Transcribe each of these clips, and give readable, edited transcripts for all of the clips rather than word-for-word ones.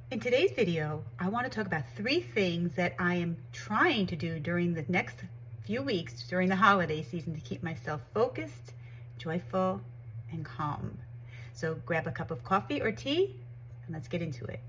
In today's video, I want to talk about 3 things that I am trying to do during the next few weeks during the holiday season to keep myself focused, joyful, and calm. So grab a cup of coffee or tea and let's get into it.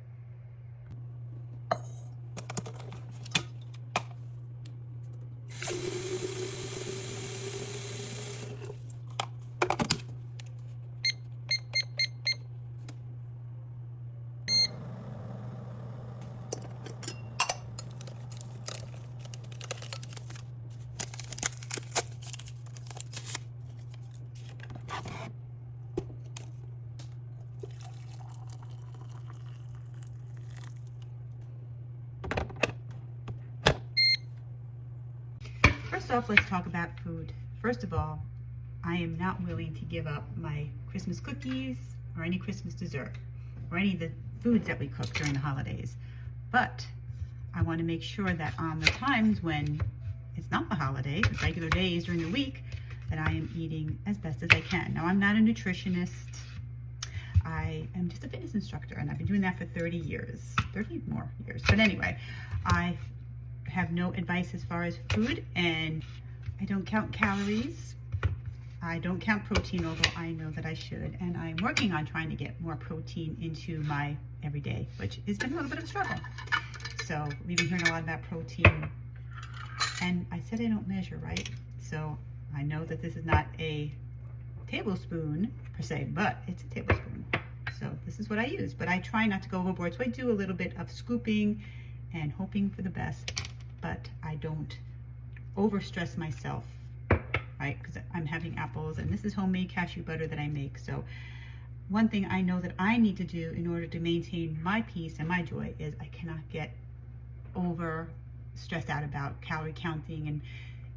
First off, let's talk about food. First of all, I am not willing to give up my Christmas cookies or any Christmas dessert or any of the foods that we cook during the holidays. But I want to make sure that on the times when it's not the holiday, the regular days during the week, that I am eating as best as I can. Now, I'm not a nutritionist. I am just a fitness instructor, and I've been doing that for 30 years, 30 more years. But anyway, I have no advice as far as food, and I don't count calories. I don't count protein, although I know that I should, and I'm working on trying to get more protein into my everyday, which has been a little bit of a struggle. So we've been hearing a lot about protein, and I said I don't measure, right? So I know that this is not a tablespoon per se, but it's a tablespoon. So this is what I use, but I try not to go overboard. So I do a little bit of scooping and hoping for the best, but I don't overstress myself, right? Because I'm having apples, and this is homemade cashew butter that I make. So one thing I know that I need to do in order to maintain my peace and my joy is I cannot get over stressed out about calorie counting, and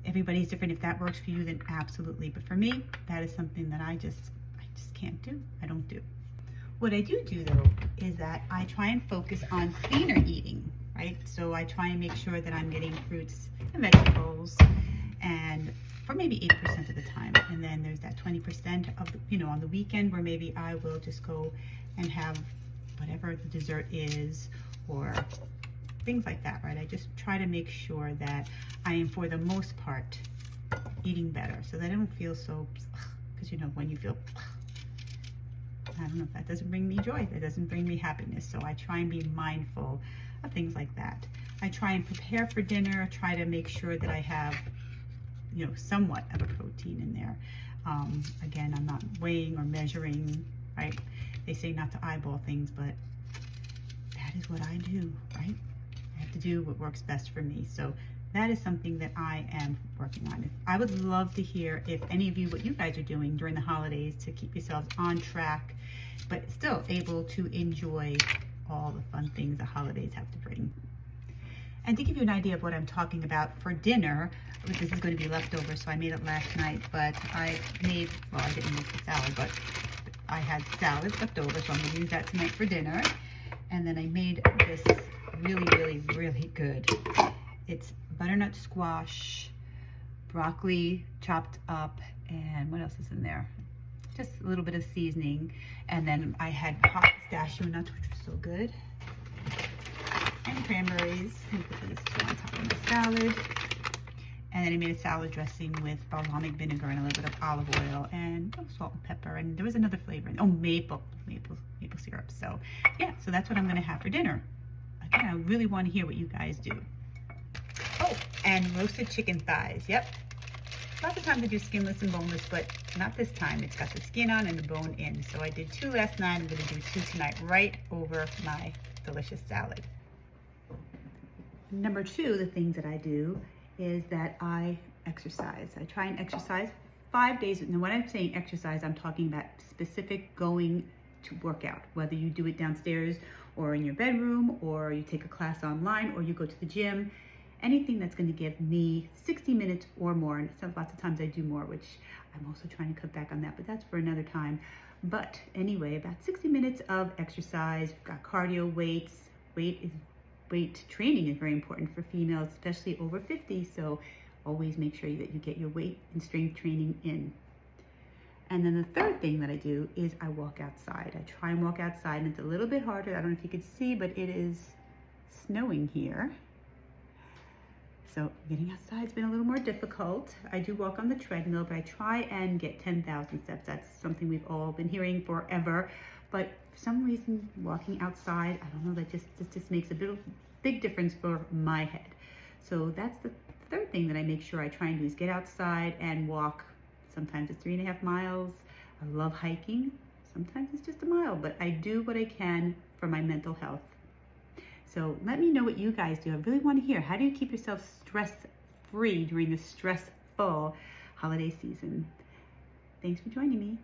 everybody's different. If that works for you, then absolutely. But for me, that is something that I just can't do. I don't do. What I do though is that I try and focus on cleaner eating, right? So I try and make sure that I'm getting fruits and vegetables, and for maybe 80% of the time. And then there's that 20% of, on the weekend where maybe I will just go and have whatever the dessert is or things like that, right? I just try to make sure that I am, for the most part, eating better so that I don't feel so, because when you feel, I don't know, that doesn't bring me joy, that doesn't bring me happiness. So I try and be mindful of things like that. I try and prepare for dinner, try to make sure that I have, somewhat of a protein in there. Again, I'm not weighing or measuring, right? They say not to eyeball things, but that is what I do, right? I have to do what works best for me. So that is something that I am working on. I would love to hear if any of you, what you guys are doing during the holidays to keep yourselves on track, but still able to enjoy all the fun things the holidays have to bring. And to give you an idea of what I'm talking about for dinner, this is going to be leftover, so I made it last night, but I didn't make the salad, but I had salad left over, so I'm going to use that tonight for dinner. And then I made this really, really good. It's butternut squash, broccoli chopped up, and what else is in there? Just a little bit of seasoning. And then I had hot pistachio nuts, which was so good, and cranberries. And put these two on top of my salad. And then I made a salad dressing with balsamic vinegar and a little bit of olive oil and salt and pepper. And there was another flavor. Maple syrup. So yeah, so that's what I'm gonna have for dinner. Again, I really want to hear what you guys do. Oh, and roasted chicken thighs. Yep. Lots of times I do skinless and boneless, but not this time. It's got the skin on and the bone in. So I did 2 last night. I'm gonna do 2 tonight, right over my delicious salad. Number 2, the things that I do is that I exercise. I try and exercise 5 days. And when I'm saying exercise, I'm talking about specific going to work out, whether you do it downstairs or in your bedroom, or you take a class online, or you go to the gym, anything that's going to give me 60 minutes or more. And lots of times I do more, which I'm also trying to cut back on that, but that's for another time. But anyway, about 60 minutes of exercise. We've got cardio, weights. Weight training is very important for females, especially over 50. So always make sure that you get your weight and strength training in. And then the third thing that I do is I walk outside. I try and walk outside, and it's a little bit harder. I don't know if you can see, but it is snowing here. So getting outside has been a little more difficult. I do walk on the treadmill, but I try and get 10,000 steps. That's something we've all been hearing forever. But for some reason, walking outside, I don't know, this just makes a big difference for my head. So that's the third thing that I make sure I try and do is get outside and walk. Sometimes it's 3.5 miles. I love hiking. Sometimes it's just a mile, but I do what I can for my mental health. So let me know what you guys do. I really want to hear, how do you keep yourself stress-free during this stressful holiday season? Thanks for joining me.